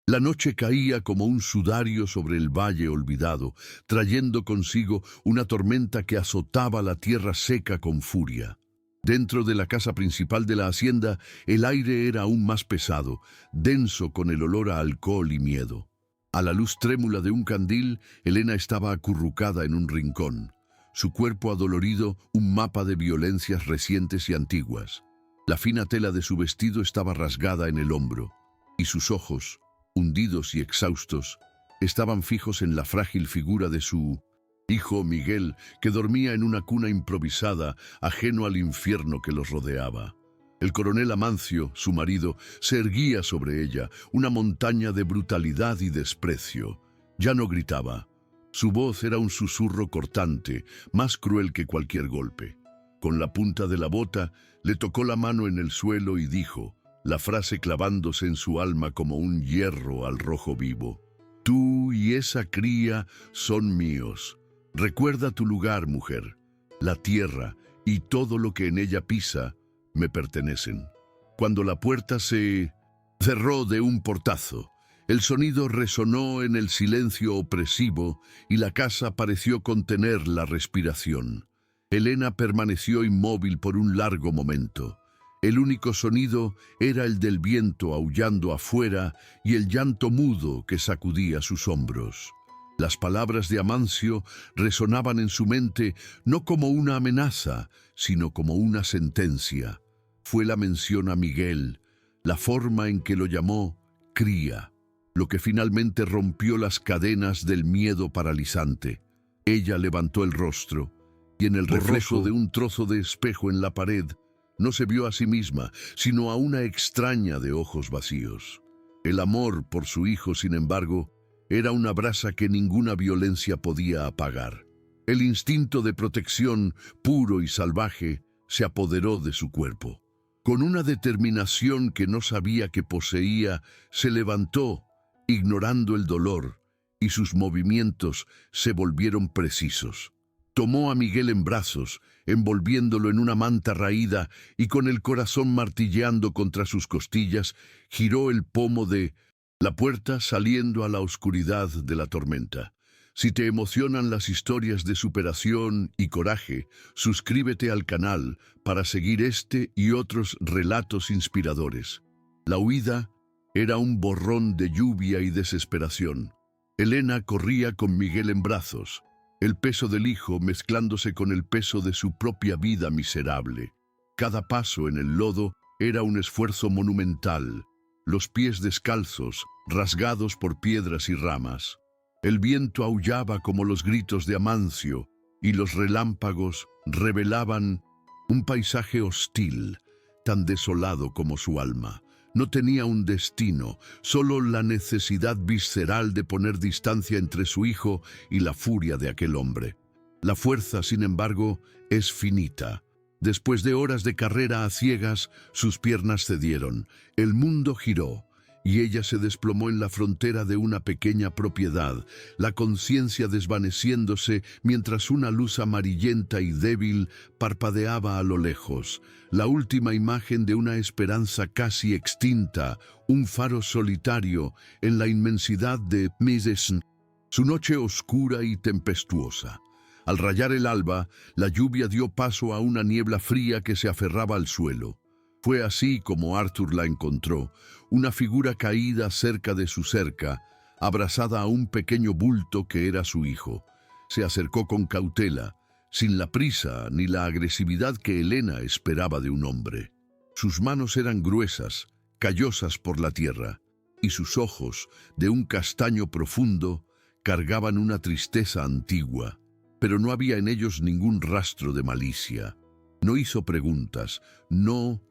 La noche caía como un sudario sobre el valle olvidado, trayendo consigo una tormenta que azotaba la tierra seca con furia. Dentro de la casa principal de la hacienda, el aire era aún más pesado, denso con el olor a alcohol y miedo. A la luz trémula de un candil, Elena estaba acurrucada en un rincón. Su cuerpo adolorido, un mapa de violencias recientes y antiguas. La fina tela de su vestido estaba rasgada en el hombro, y sus ojos, hundidos y exhaustos, estaban fijos en la frágil figura de su hijo Miguel, que dormía en una cuna improvisada, ajeno al infierno que los rodeaba. El coronel Amancio, su marido, se erguía sobre ella, una montaña de brutalidad y desprecio. Ya no gritaba. Su voz era un susurro cortante, más cruel que cualquier golpe. Con la punta de la bota, le tocó la mano en el suelo y dijo, la frase clavándose en su alma como un hierro al rojo vivo: «Tú y esa cría son míos. Recuerda tu lugar, mujer. La tierra y todo lo que en ella pisa me pertenecen». Cuando la puerta se cerró de un portazo, el sonido resonó en el silencio opresivo y la casa pareció contener la respiración. Elena permaneció inmóvil por un largo momento. El único sonido era el del viento aullando afuera y el llanto mudo que sacudía sus hombros. Las palabras de Amancio resonaban en su mente no como una amenaza, sino como una sentencia. Fue la mención a Miguel, la forma en que lo llamó cría, lo que finalmente rompió las cadenas del miedo paralizante. Ella levantó el rostro y en el reflejo de un trozo de espejo en la pared, no se vio a sí misma, sino a una extraña de ojos vacíos. El amor por su hijo, sin embargo, era una brasa que ninguna violencia podía apagar. El instinto de protección, puro y salvaje, se apoderó de su cuerpo. Con una determinación que no sabía que poseía, se levantó, ignorando el dolor, y sus movimientos se volvieron precisos. Tomó a Miguel en brazos, envolviéndolo en una manta raída y con el corazón martilleando contra sus costillas, giró el pomo de la puerta saliendo a la oscuridad de la tormenta. Si te emocionan las historias de superación y coraje, suscríbete al canal para seguir este y otros relatos inspiradores. La huida era un borrón de lluvia y desesperación. Elena corría con Miguel en brazos, el peso del hijo mezclándose con el peso de su propia vida miserable. Cada paso en el lodo era un esfuerzo monumental, los pies descalzos, rasgados por piedras y ramas. El viento aullaba como los gritos de Amancio, y los relámpagos revelaban un paisaje hostil, tan desolado como su alma. No tenía un destino, solo la necesidad visceral de poner distancia entre su hijo y la furia de aquel hombre. La fuerza, sin embargo, es finita. Después de horas de carrera a ciegas, sus piernas cedieron, el mundo giró, y ella se desplomó en la frontera de una pequeña propiedad, la conciencia desvaneciéndose mientras una luz amarillenta y débil parpadeaba a lo lejos, la última imagen de una esperanza casi extinta, un faro solitario en la inmensidad de Misesen. Su noche oscura y tempestuosa. Al rayar el alba, la lluvia dio paso a una niebla fría que se aferraba al suelo. Fue así como Arthur la encontró, una figura caída cerca de su cerca, abrazada a un pequeño bulto que era su hijo. Se acercó con cautela, sin la prisa ni la agresividad que Elena esperaba de un hombre. Sus manos eran gruesas, callosas por la tierra, y sus ojos, de un castaño profundo, cargaban una tristeza antigua, pero no había en ellos ningún rastro de malicia. No hizo preguntas, no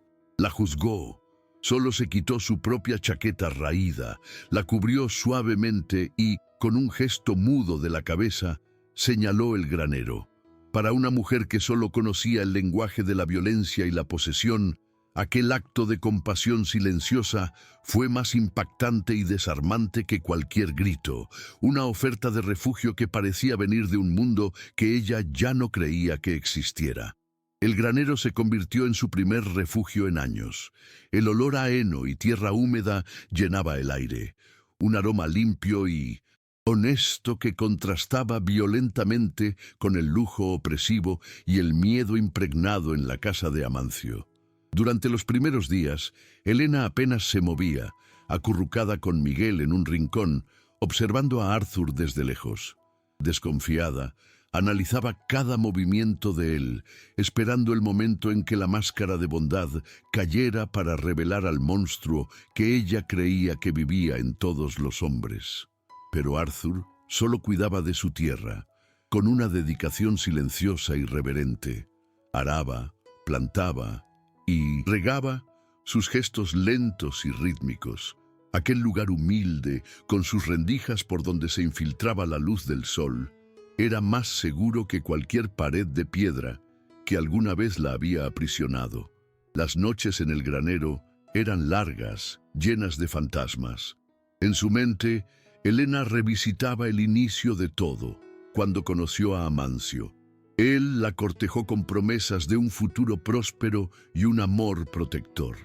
la juzgó, solo se quitó su propia chaqueta raída, la cubrió suavemente y, con un gesto mudo de la cabeza, señaló el granero. Para una mujer que solo conocía el lenguaje de la violencia y la posesión, aquel acto de compasión silenciosa fue más impactante y desarmante que cualquier grito, una oferta de refugio que parecía venir de un mundo que ella ya no creía que existiera. El granero se convirtió en su primer refugio en años. El olor a heno y tierra húmeda llenaba el aire. un aroma limpio y honesto que contrastaba violentamente con el lujo opresivo y el miedo impregnado en la casa de Amancio. Durante los primeros días, Helena apenas se movía, acurrucada con Miguel en un rincón, observando a Arthur desde lejos. Desconfiada, analizaba cada movimiento de él, esperando el momento en que la máscara de bondad cayera para revelar al monstruo que ella creía que vivía en todos los hombres. Pero Arthur solo cuidaba de su tierra, con una dedicación silenciosa y reverente. Araba, plantaba y regaba, sus gestos lentos y rítmicos. Aquel lugar humilde, con sus rendijas por donde se infiltraba la luz del sol, era más seguro que cualquier pared de piedra que alguna vez la había aprisionado. Las noches en el granero eran largas, llenas de fantasmas. En su mente, Helena revisitaba el inicio de todo, cuando conoció a Amancio. Él la cortejó con promesas de un futuro próspero y un amor protector.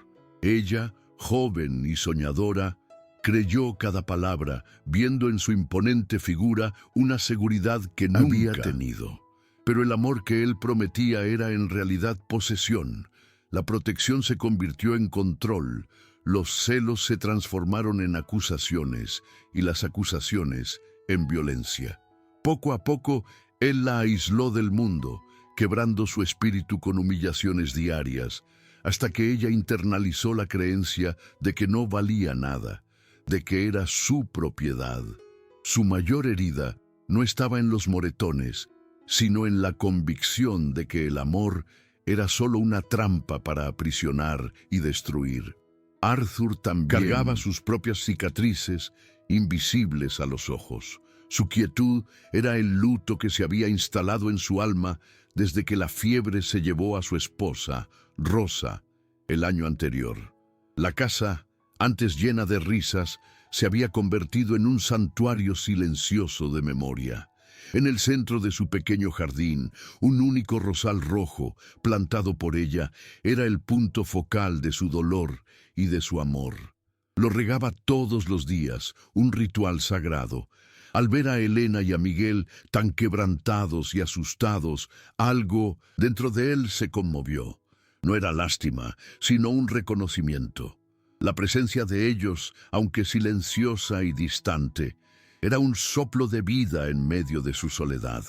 Ella, joven y soñadora, creyó cada palabra, viendo en su imponente figura una seguridad que nunca había tenido. Pero el amor que él prometía era en realidad posesión. La protección se convirtió en control, los celos se transformaron en acusaciones y las acusaciones en violencia. Poco a poco, él la aisló del mundo, quebrando su espíritu con humillaciones diarias, hasta que ella internalizó la creencia de que no valía nada, de que era su propiedad. Su mayor herida no estaba en los moretones, sino en la convicción de que el amor era solo una trampa para aprisionar y destruir. Arthur también cargaba sus propias cicatrices, invisibles a los ojos. Su quietud era el luto que se había instalado en su alma desde que la fiebre se llevó a su esposa, Rosa, el año anterior. La casa, antes llena de risas, se había convertido en un santuario silencioso de memoria. En el centro de su pequeño jardín, un único rosal rojo, plantado por ella, era el punto focal de su dolor y de su amor. Lo regaba todos los días, un ritual sagrado. Al ver a Helena y a Miguel tan quebrantados y asustados, algo dentro de él se conmovió. No era lástima, sino un reconocimiento. La presencia de ellos, aunque silenciosa y distante, era un soplo de vida en medio de su soledad,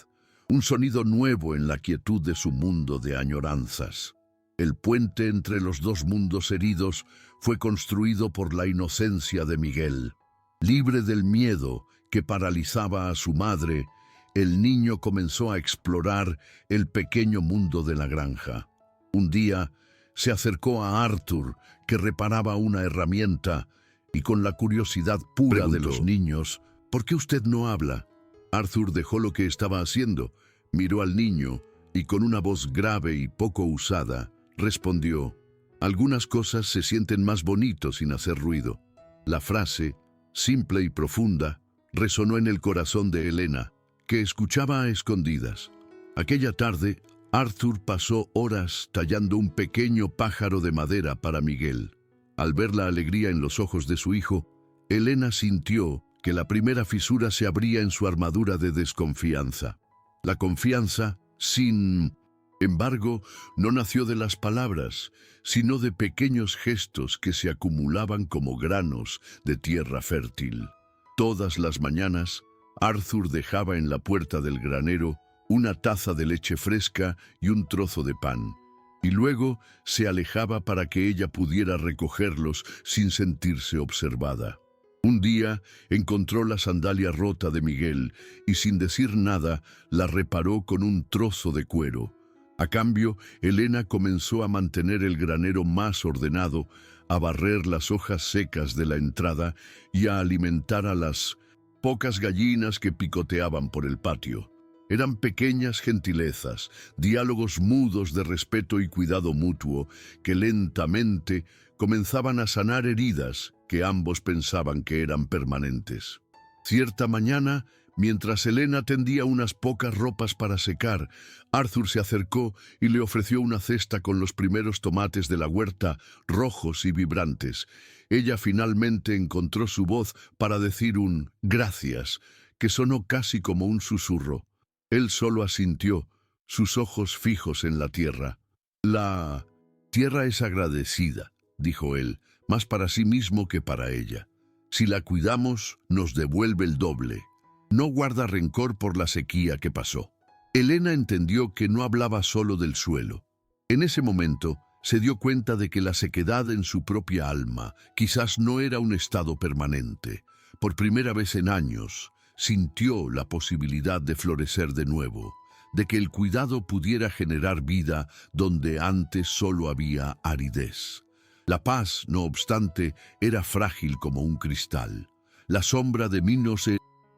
un sonido nuevo en la quietud de su mundo de añoranzas. El puente entre los dos mundos heridos fue construido por la inocencia de Miguel. Libre del miedo que paralizaba a su madre, el niño comenzó a explorar el pequeño mundo de la granja. Un día se acercó a Arthur, que reparaba una herramienta, y con la curiosidad pura de los niños, ¿por qué usted no habla? Arthur dejó lo que estaba haciendo, miró al niño y con una voz grave y poco usada, respondió: algunas cosas se sienten más bonitos sin hacer ruido. La frase, simple y profunda, resonó en el corazón de Helena, que escuchaba a escondidas. Aquella tarde, Arthur pasó horas tallando un pequeño pájaro de madera para Miguel. Al ver la alegría en los ojos de su hijo, Helena sintió que la primera fisura se abría en su armadura de desconfianza. La confianza, sin embargo, no nació de las palabras, sino de pequeños gestos que se acumulaban como granos de tierra fértil. Todas las mañanas, Arthur dejaba en la puerta del granero una taza de leche fresca y un trozo de pan, y luego se alejaba para que ella pudiera recogerlos sin sentirse observada. Un día encontró la sandalia rota de Miguel y sin decir nada la reparó con un trozo de cuero. A cambio, Helena comenzó a mantener el granero más ordenado, a barrer las hojas secas de la entrada y a alimentar a las pocas gallinas que picoteaban por el patio. Eran pequeñas gentilezas, diálogos mudos de respeto y cuidado mutuo, que lentamente comenzaban a sanar heridas que ambos pensaban que eran permanentes. Cierta mañana, Mientras Elena tendía unas pocas ropas para secar, Arthur se acercó y le ofreció una cesta con los primeros tomates de la huerta, rojos y vibrantes. Ella finalmente encontró su voz para decir un «gracias», que sonó casi como un susurro. Él solo asintió, sus ojos fijos en la tierra. «La tierra es agradecida», dijo él, más para sí mismo que para ella. «Si la cuidamos, nos devuelve el doble. No guarda rencor por la sequía que pasó». Elena entendió que no hablaba solo del suelo. En ese momento, se dio cuenta de que la sequedad en su propia alma quizás no era un estado permanente. Por primera vez en años, sintió la posibilidad de florecer de nuevo, de que el cuidado pudiera generar vida donde antes solo había aridez. La paz, no obstante, era frágil como un cristal. La sombra de Minos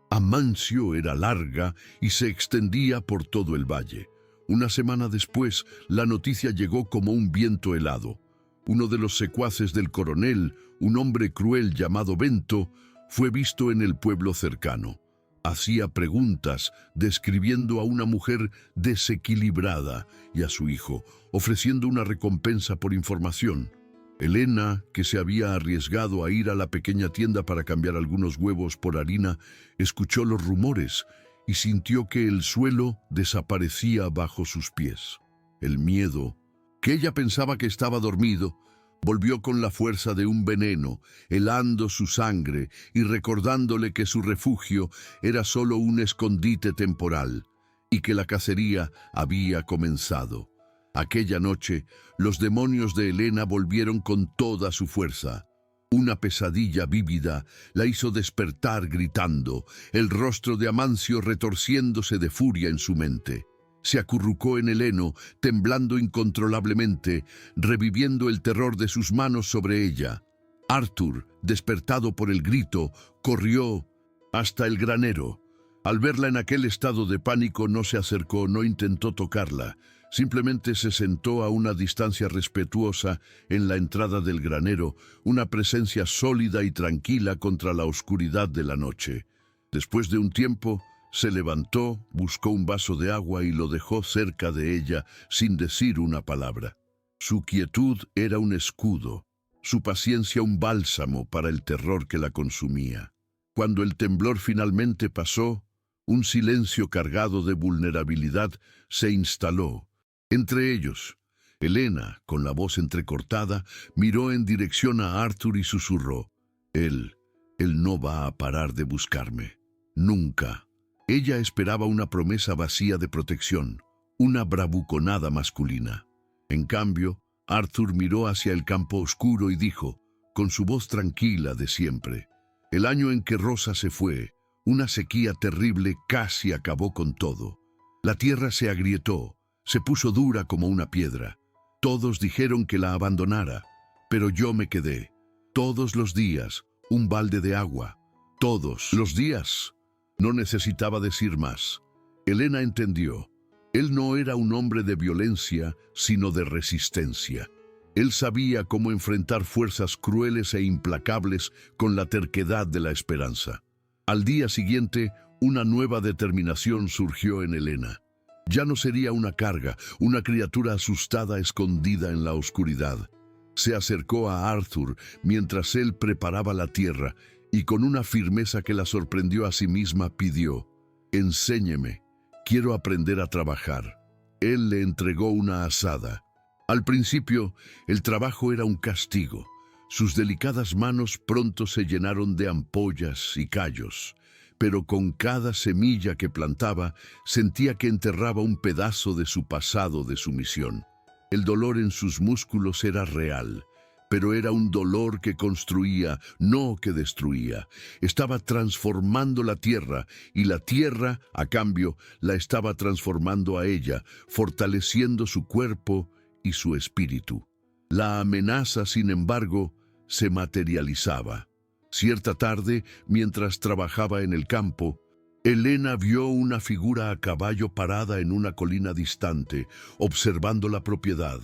Amancio era larga y se extendía por todo el valle. Una semana después, la noticia llegó como un viento helado. Uno de los secuaces del coronel, un hombre cruel llamado Bento, fue visto en el pueblo cercano. Hacía preguntas, describiendo a una mujer desequilibrada y a su hijo, ofreciendo una recompensa por información. Elena, que se había arriesgado a ir a la pequeña tienda para cambiar algunos huevos por harina, escuchó los rumores y sintió que el suelo desaparecía bajo sus pies. El miedo, que ella pensaba que estaba dormido, volvió con la fuerza de un veneno, helando su sangre y recordándole que su refugio era solo un escondite temporal y que la cacería había comenzado. Aquella noche, los demonios de Elena volvieron con toda su fuerza. Una pesadilla vívida la hizo despertar gritando, el rostro de Amancio retorciéndose de furia en su mente. Se acurrucó en el heno, temblando incontrolablemente, reviviendo el terror de sus manos sobre ella. Arthur, despertado por el grito, corrió hasta el granero. Al verla en aquel estado de pánico, no se acercó, no intentó tocarla. Simplemente se sentó a una distancia respetuosa en la entrada del granero, una presencia sólida y tranquila contra la oscuridad de la noche. Después de un tiempo, se levantó, buscó un vaso de agua y lo dejó cerca de ella sin decir una palabra. Su quietud era un escudo, su paciencia un bálsamo para el terror que la consumía. Cuando el temblor finalmente pasó, un silencio cargado de vulnerabilidad se instaló. Entre ellos, Elena, con la voz entrecortada, miró en dirección a Arthur y susurró: Él no va a parar de buscarme. Nunca. Ella esperaba una promesa vacía de protección, una bravuconada masculina. En cambio, Arthur miró hacia el campo oscuro y dijo, con su voz tranquila de siempre: El año en que Rosa se fue, una sequía terrible casi acabó con todo. La tierra se agrietó, se puso dura como una piedra. Todos dijeron que la abandonara, pero yo me quedé. Todos los días, un balde de agua. Todos los días. No necesitaba decir más. Elena entendió. Él no era un hombre de violencia, sino de resistencia. Él sabía cómo enfrentar fuerzas crueles e implacables con la terquedad de la esperanza. Al día siguiente, una nueva determinación surgió en Elena. Ya no sería una carga, una criatura asustada escondida en la oscuridad. Se acercó a Arthur mientras él preparaba la tierra y con una firmeza que la sorprendió a sí misma pidió: «Enséñeme, quiero aprender a trabajar». Él le entregó una azada. Al principio, el trabajo era un castigo. Sus delicadas manos pronto se llenaron de ampollas y callos, pero con cada semilla que plantaba, sentía que enterraba un pedazo de su pasado de sumisión. El dolor en sus músculos era real, pero era un dolor que construía, no que destruía. Estaba transformando la tierra, y la tierra, a cambio, la estaba transformando a ella, fortaleciendo su cuerpo y su espíritu. La amenaza, sin embargo, se materializaba. Cierta tarde, mientras trabajaba en el campo, Elena vio una figura a caballo parada en una colina distante, observando la propiedad.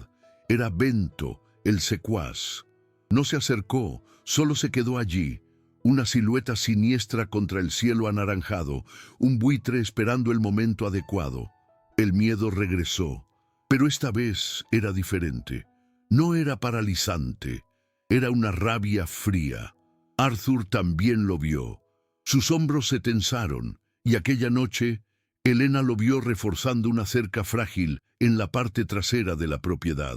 Era Bento, el secuaz. No se acercó, solo se quedó allí, una silueta siniestra contra el cielo anaranjado, un buitre esperando el momento adecuado. El miedo regresó, pero esta vez era diferente. No era paralizante, era una rabia fría. Arthur también lo vio. Sus hombros se tensaron, y aquella noche, Elena lo vio reforzando una cerca frágil en la parte trasera de la propiedad,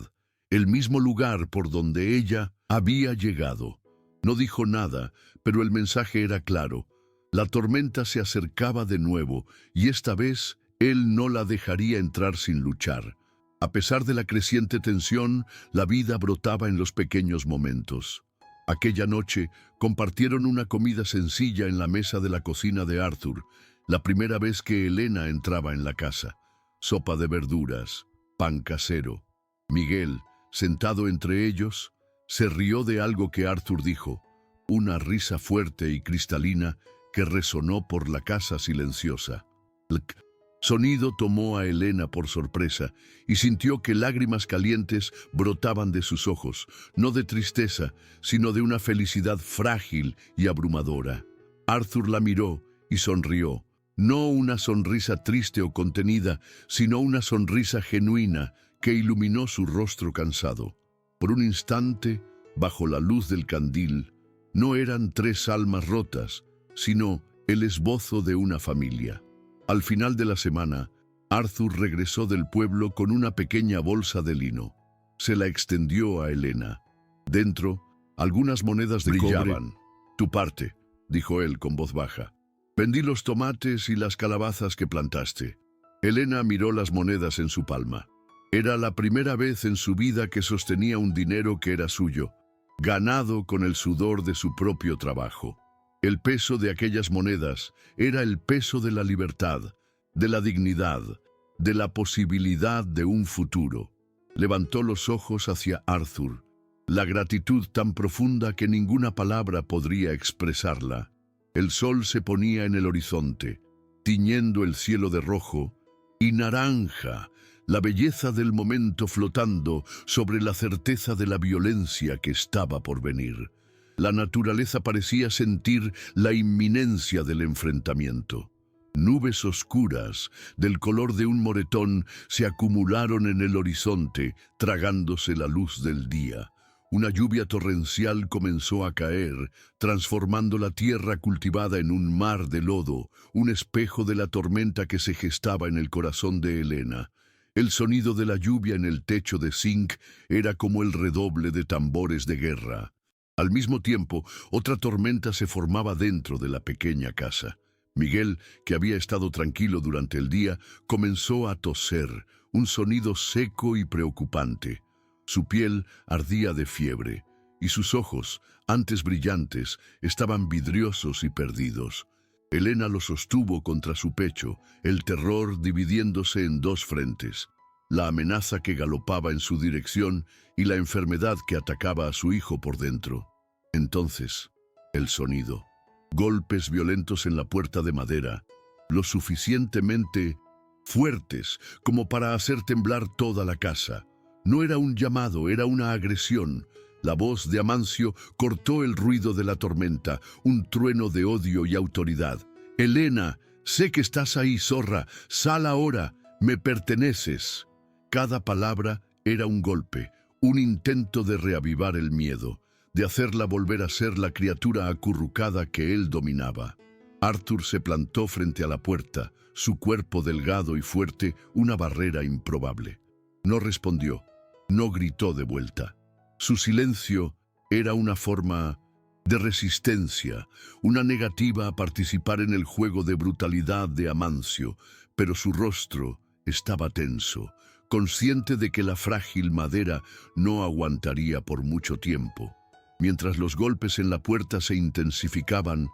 el mismo lugar por donde ella había llegado. No dijo nada, pero el mensaje era claro. La tormenta se acercaba de nuevo, y esta vez él no la dejaría entrar sin luchar. A pesar de la creciente tensión, la vida brotaba en los pequeños momentos. Aquella noche compartieron una comida sencilla en la mesa de la cocina de Arthur, la primera vez que Elena entraba en la casa. Sopa de verduras, pan casero. Miguel, sentado entre ellos, se rió de algo que Arthur dijo, una risa fuerte y cristalina que resonó por la casa silenciosa. El sonido tomó a Elena por sorpresa y sintió que lágrimas calientes brotaban de sus ojos, no de tristeza, sino de una felicidad frágil y abrumadora. Arthur la miró y sonrió, no una sonrisa triste o contenida, sino una sonrisa genuina que iluminó su rostro cansado. Por un instante, bajo la luz del candil, no eran tres almas rotas, sino el esbozo de una familia. Al final de la semana, Arthur regresó del pueblo con una pequeña bolsa de lino. Se la extendió a Elena. Dentro, algunas monedas de brillaban. Cobre. Tu parte, dijo él con voz baja. Vendí los tomates y las calabazas que plantaste. Elena miró las monedas en su palma. Era la primera vez en su vida que sostenía un dinero que era suyo, ganado con el sudor de su propio trabajo. El peso de aquellas monedas era el peso de la libertad, de la dignidad, de la posibilidad de un futuro. Levantó los ojos hacia Arthur, la gratitud tan profunda que ninguna palabra podría expresarla. El sol se ponía en el horizonte, tiñendo el cielo de rojo y naranja, la belleza del momento flotando sobre la certeza de la violencia que estaba por venir. La naturaleza parecía sentir la inminencia del enfrentamiento. Nubes oscuras, del color de un moretón, se acumularon en el horizonte, tragándose la luz del día. Una lluvia torrencial comenzó a caer, transformando la tierra cultivada en un mar de lodo, un espejo de la tormenta que se gestaba en el corazón de Elena. El sonido de la lluvia en el techo de zinc era como el redoble de tambores de guerra. Al mismo tiempo, otra tormenta se formaba dentro de la pequeña casa. Miguel, que había estado tranquilo durante el día, comenzó a toser, un sonido seco y preocupante. Su piel ardía de fiebre, y sus ojos, antes brillantes, estaban vidriosos y perdidos. Elena lo sostuvo contra su pecho, el terror dividiéndose en dos frentes: la amenaza que galopaba en su dirección y la enfermedad que atacaba a su hijo por dentro. Entonces, el sonido. Golpes violentos en la puerta de madera, lo suficientemente fuertes como para hacer temblar toda la casa. No era un llamado, era una agresión. La voz de Amancio cortó el ruido de la tormenta, un trueno de odio y autoridad. Elena, sé que estás ahí, zorra, sal ahora, me perteneces. Cada palabra era un golpe, un intento de reavivar el miedo, de hacerla volver a ser la criatura acurrucada que él dominaba. Arthur se plantó frente a la puerta, su cuerpo delgado y fuerte, una barrera improbable. No respondió, no gritó de vuelta. Su silencio era una forma de resistencia, una negativa a participar en el juego de brutalidad de Amancio, pero su rostro estaba tenso, consciente de que la frágil madera no aguantaría por mucho tiempo. Mientras los golpes en la puerta se intensificaban,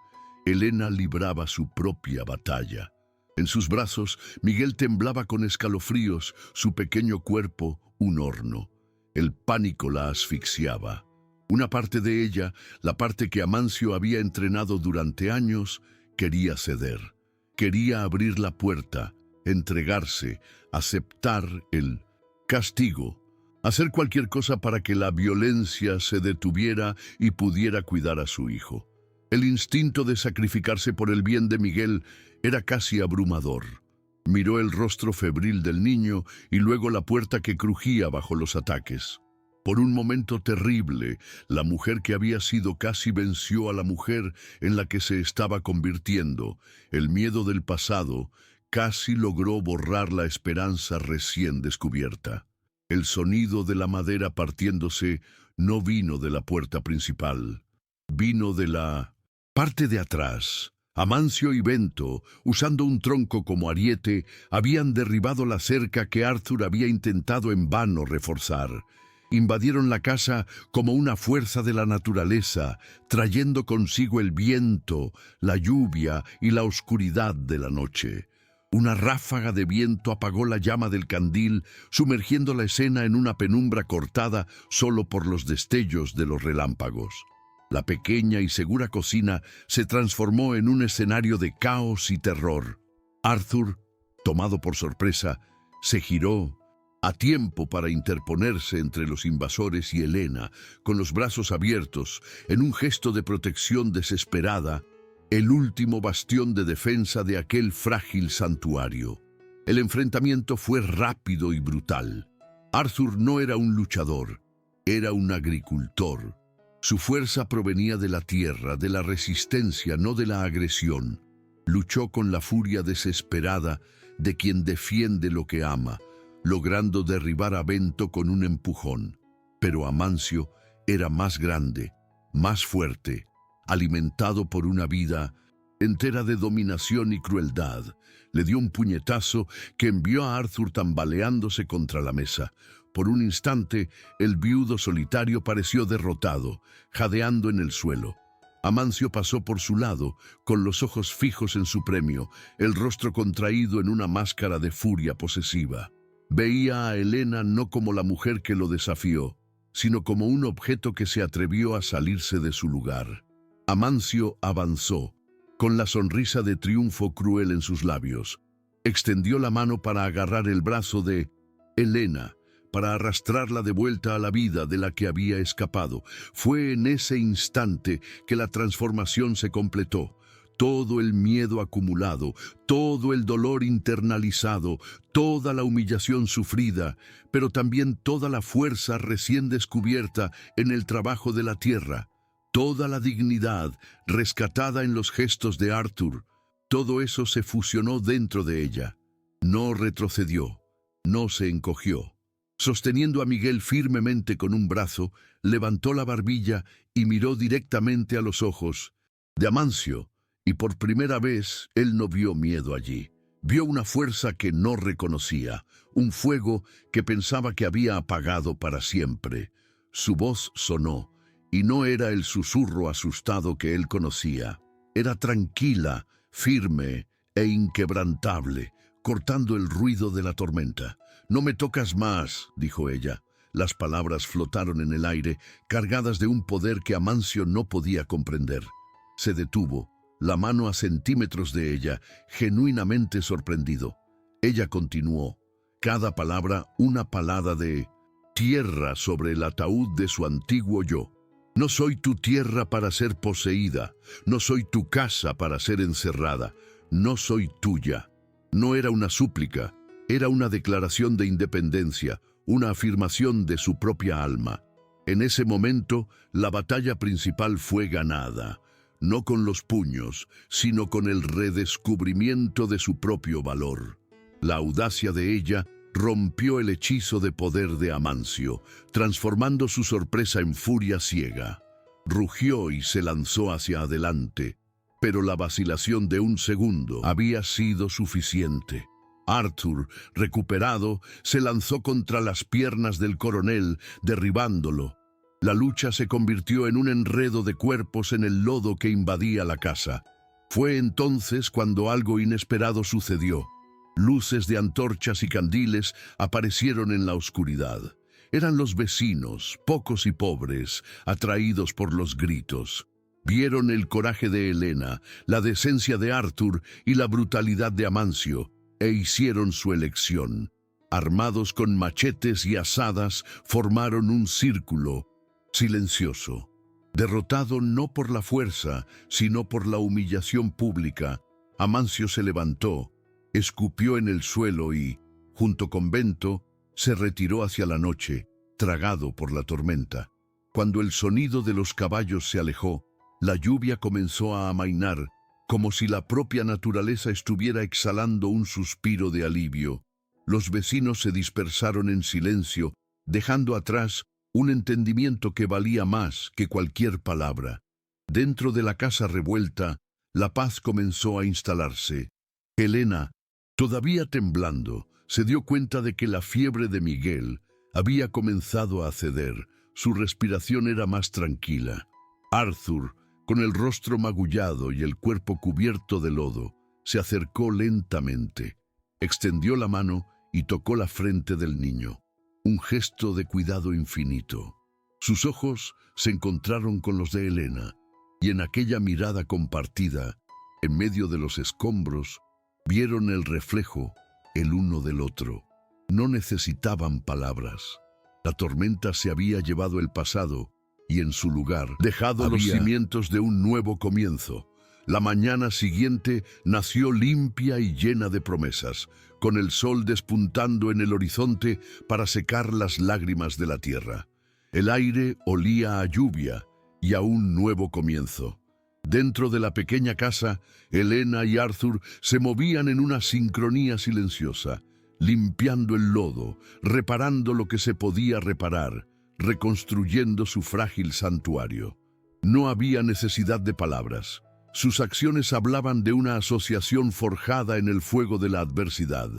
Elena libraba su propia batalla. En sus brazos, Miguel temblaba con escalofríos, su pequeño cuerpo un horno. El pánico la asfixiaba. Una parte de ella, la parte que Amancio había entrenado durante años, quería ceder. Quería abrir la puerta, entregarse, aceptar el castigo, hacer cualquier cosa para que la violencia se detuviera y pudiera cuidar a su hijo. El instinto de sacrificarse por el bien de Miguel era casi abrumador. Miró el rostro febril del niño y luego la puerta que crujía bajo los ataques. Por un momento terrible, la mujer que había sido casi venció a la mujer en la que se estaba convirtiendo. El miedo del pasado casi logró borrar la esperanza recién descubierta. El sonido de la madera partiéndose no vino de la puerta principal, vino de la parte de atrás. Amancio y Bento, usando un tronco como ariete, habían derribado la cerca que Arthur había intentado en vano reforzar. Invadieron la casa como una fuerza de la naturaleza, trayendo consigo el viento, la lluvia y la oscuridad de la noche. Una ráfaga de viento apagó la llama del candil, sumergiendo la escena en una penumbra cortada solo por los destellos de los relámpagos. La pequeña y segura cocina se transformó en un escenario de caos y terror. Arthur, tomado por sorpresa, se giró a tiempo para interponerse entre los invasores y Helena, con los brazos abiertos, en un gesto de protección desesperada, el último bastión de defensa de aquel frágil santuario. El enfrentamiento fue rápido y brutal. Arthur no era un luchador, era un agricultor. Su fuerza provenía de la tierra, de la resistencia, no de la agresión. Luchó con la furia desesperada de quien defiende lo que ama, logrando derribar a Bento con un empujón. Pero Amancio era más grande, más fuerte, alimentado por una vida entera de dominación y crueldad. Le dio un puñetazo que envió a Arthur tambaleándose contra la mesa. Por un instante, el viudo solitario pareció derrotado, jadeando en el suelo. Amancio pasó por su lado, con los ojos fijos en su premio, el rostro contraído en una máscara de furia posesiva. Veía a Helena no como la mujer que lo desafió, sino como un objeto que se atrevió a salirse de su lugar. Amancio avanzó, con la sonrisa de triunfo cruel en sus labios. Extendió la mano para agarrar el brazo de Helena, para arrastrarla de vuelta a la vida de la que había escapado. Fue en ese instante que la transformación se completó. Todo el miedo acumulado, todo el dolor internalizado, toda la humillación sufrida, pero también toda la fuerza recién descubierta en el trabajo de la tierra, toda la dignidad rescatada en los gestos de Arthur, todo eso se fusionó dentro de ella. No retrocedió, no se encogió. Sosteniendo a Miguel firmemente con un brazo, levantó la barbilla y miró directamente a los ojos de Amancio. Y por primera vez él no vio miedo allí. Vio una fuerza que no reconocía, un fuego que pensaba que había apagado para siempre. Su voz sonó, y no era el susurro asustado que él conocía. Era tranquila, firme e inquebrantable, cortando el ruido de la tormenta. «No me tocas más», dijo ella. Las palabras flotaron en el aire, cargadas de un poder que Amancio no podía comprender. Se detuvo, la mano a centímetros de ella, genuinamente sorprendido. Ella continuó, cada palabra una palada de tierra sobre el ataúd de su antiguo yo. «No soy tu tierra para ser poseída, no soy tu casa para ser encerrada, no soy tuya». No era una súplica, era una declaración de independencia, una afirmación de su propia alma. En ese momento, la batalla principal fue ganada. No con los puños, sino con el redescubrimiento de su propio valor. La audacia de ella rompió el hechizo de poder de Amancio, transformando su sorpresa en furia ciega. Rugió y se lanzó hacia adelante, pero la vacilación de un segundo había sido suficiente. Arthur, recuperado, se lanzó contra las piernas del coronel, derribándolo. La lucha se convirtió en un enredo de cuerpos en el lodo que invadía la casa. Fue entonces cuando algo inesperado sucedió. Luces de antorchas y candiles aparecieron en la oscuridad. Eran los vecinos, pocos y pobres, atraídos por los gritos. Vieron el coraje de Helena, la decencia de Arthur y la brutalidad de Amancio, e hicieron su elección. Armados con machetes y azadas, formaron un círculo silencioso. Derrotado no por la fuerza, sino por la humillación pública, Amancio se levantó, escupió en el suelo y, junto con Bento, se retiró hacia la noche, tragado por la tormenta. Cuando el sonido de los caballos se alejó, la lluvia comenzó a amainar, como si la propia naturaleza estuviera exhalando un suspiro de alivio. Los vecinos se dispersaron en silencio, dejando atrás un entendimiento que valía más que cualquier palabra. Dentro de la casa revuelta, la paz comenzó a instalarse. Helena, todavía temblando, se dio cuenta de que la fiebre de Miguel había comenzado a ceder. Su respiración era más tranquila. Arthur, con el rostro magullado y el cuerpo cubierto de lodo, se acercó lentamente, extendió la mano y tocó la frente del niño. Un gesto de cuidado infinito. Sus ojos se encontraron con los de Helena, y en aquella mirada compartida, en medio de los escombros, vieron el reflejo el uno del otro. No necesitaban palabras. La tormenta se había llevado el pasado, y en su lugar dejado los cimientos de un nuevo comienzo. La mañana siguiente nació limpia y llena de promesas, con el sol despuntando en el horizonte para secar las lágrimas de la tierra. El aire olía a lluvia y a un nuevo comienzo. Dentro de la pequeña casa, Helena y Arthur se movían en una sincronía silenciosa, limpiando el lodo, reparando lo que se podía reparar, reconstruyendo su frágil santuario. No había necesidad de palabras. Sus acciones hablaban de una asociación forjada en el fuego de la adversidad.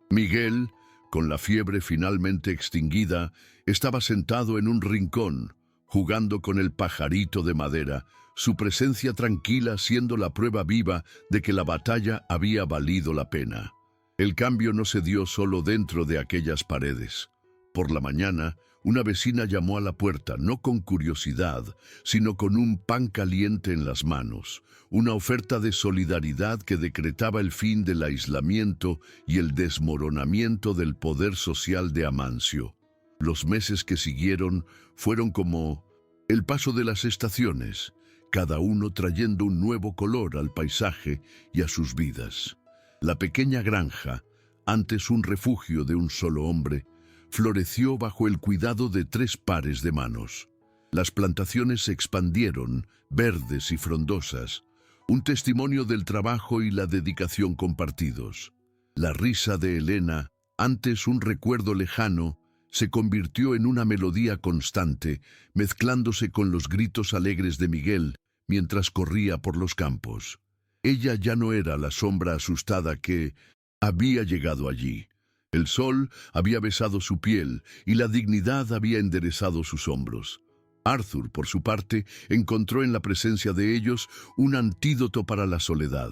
Miguel, con la fiebre finalmente extinguida, estaba sentado en un rincón, jugando con el pajarito de madera, su presencia tranquila siendo la prueba viva de que la batalla había valido la pena. El cambio no se dio solo dentro de aquellas paredes. Por la mañana, una vecina llamó a la puerta, no con curiosidad, sino con un pan caliente en las manos, una oferta de solidaridad que decretaba el fin del aislamiento y el desmoronamiento del poder social de Amancio. Los meses que siguieron fueron como el paso de las estaciones, cada uno trayendo un nuevo color al paisaje y a sus vidas. La pequeña granja, antes un refugio de un solo hombre, floreció bajo el cuidado de 3 pares de manos. Las plantaciones se expandieron, verdes y frondosas, un testimonio del trabajo y la dedicación compartidos. La risa de Helena, antes un recuerdo lejano, se convirtió en una melodía constante, mezclándose con los gritos alegres de Miguel mientras corría por los campos. Ella ya no era la sombra asustada que había llegado allí. El sol había besado su piel y la dignidad había enderezado sus hombros. Arthur, por su parte, encontró en la presencia de ellos un antídoto para la soledad.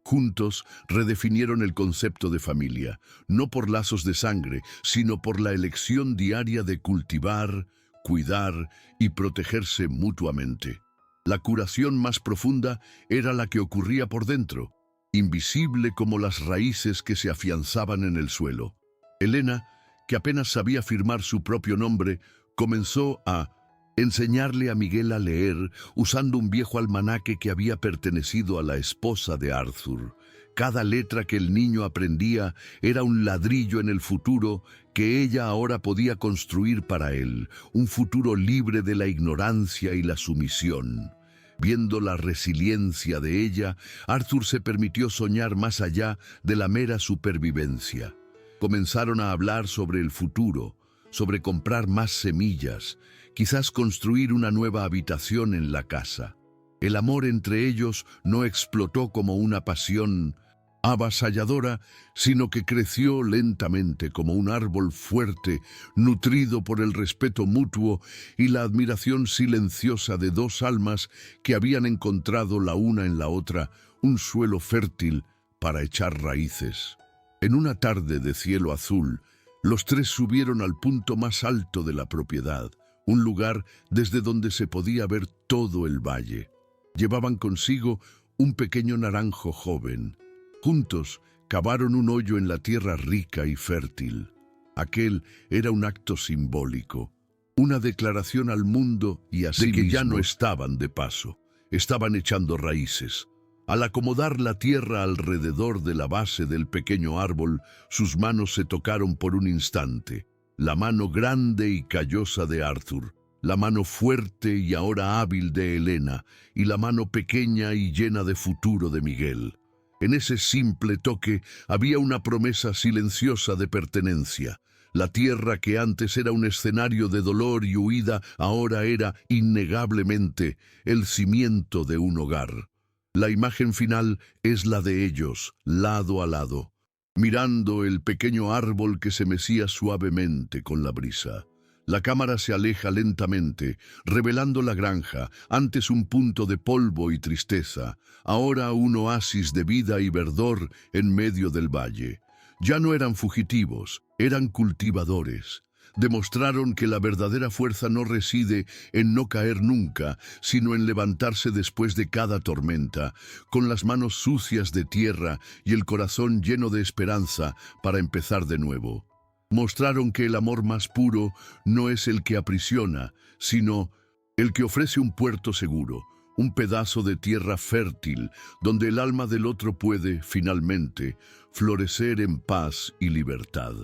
Juntos redefinieron el concepto de familia, no por lazos de sangre, sino por la elección diaria de cultivar, cuidar y protegerse mutuamente. La curación más profunda era la que ocurría por dentro, invisible como las raíces que se afianzaban en el suelo. Helena, que apenas sabía firmar su propio nombre, comenzó a enseñarle a Miguel a leer usando un viejo almanaque que había pertenecido a la esposa de Arthur. Cada letra que el niño aprendía era un ladrillo en el futuro que ella ahora podía construir para él, un futuro libre de la ignorancia y la sumisión. Viendo la resiliencia de ella, Arthur se permitió soñar más allá de la mera supervivencia. Comenzaron a hablar sobre el futuro, sobre comprar más semillas, quizás construir una nueva habitación en la casa. El amor entre ellos no explotó como una pasión avasalladora, sino que creció lentamente como un árbol fuerte, nutrido por el respeto mutuo y la admiración silenciosa de 2 almas que habían encontrado la una en la otra un suelo fértil para echar raíces. En una tarde de cielo azul, los 3 subieron al punto más alto de la propiedad, un lugar desde donde se podía ver todo el valle. Llevaban consigo un pequeño naranjo joven. Juntos cavaron un hoyo en la tierra rica y fértil. Aquel era un acto simbólico, Una declaración al mundo y así de que mismo. ya no estaban de paso, estaban echando raíces. Al acomodar la tierra alrededor de la base del pequeño árbol, sus manos se tocaron por un instante. La mano grande y callosa de Arthur, la mano fuerte y ahora hábil de Helena, y la mano pequeña y llena de futuro de Miguel. En ese simple toque había una promesa silenciosa de pertenencia. La tierra que antes era un escenario de dolor y huida, ahora era, innegablemente, el cimiento de un hogar. La imagen final es la de ellos, lado a lado, mirando el pequeño árbol que se mecía suavemente con la brisa. La cámara se aleja lentamente, revelando la granja, antes un punto de polvo y tristeza, ahora un oasis de vida y verdor en medio del valle. Ya no eran fugitivos, eran cultivadores. Demostraron que la verdadera fuerza no reside en no caer nunca, sino en levantarse después de cada tormenta, con las manos sucias de tierra y el corazón lleno de esperanza para empezar de nuevo. Mostraron que el amor más puro no es el que aprisiona, sino el que ofrece un puerto seguro, un pedazo de tierra fértil, donde el alma del otro puede, finalmente, florecer en paz y libertad.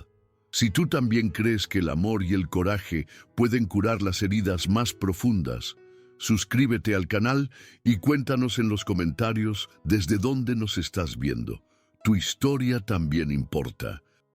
Si tú también crees que el amor y el coraje pueden curar las heridas más profundas, suscríbete al canal y cuéntanos en los comentarios desde dónde nos estás viendo. Tu historia también importa.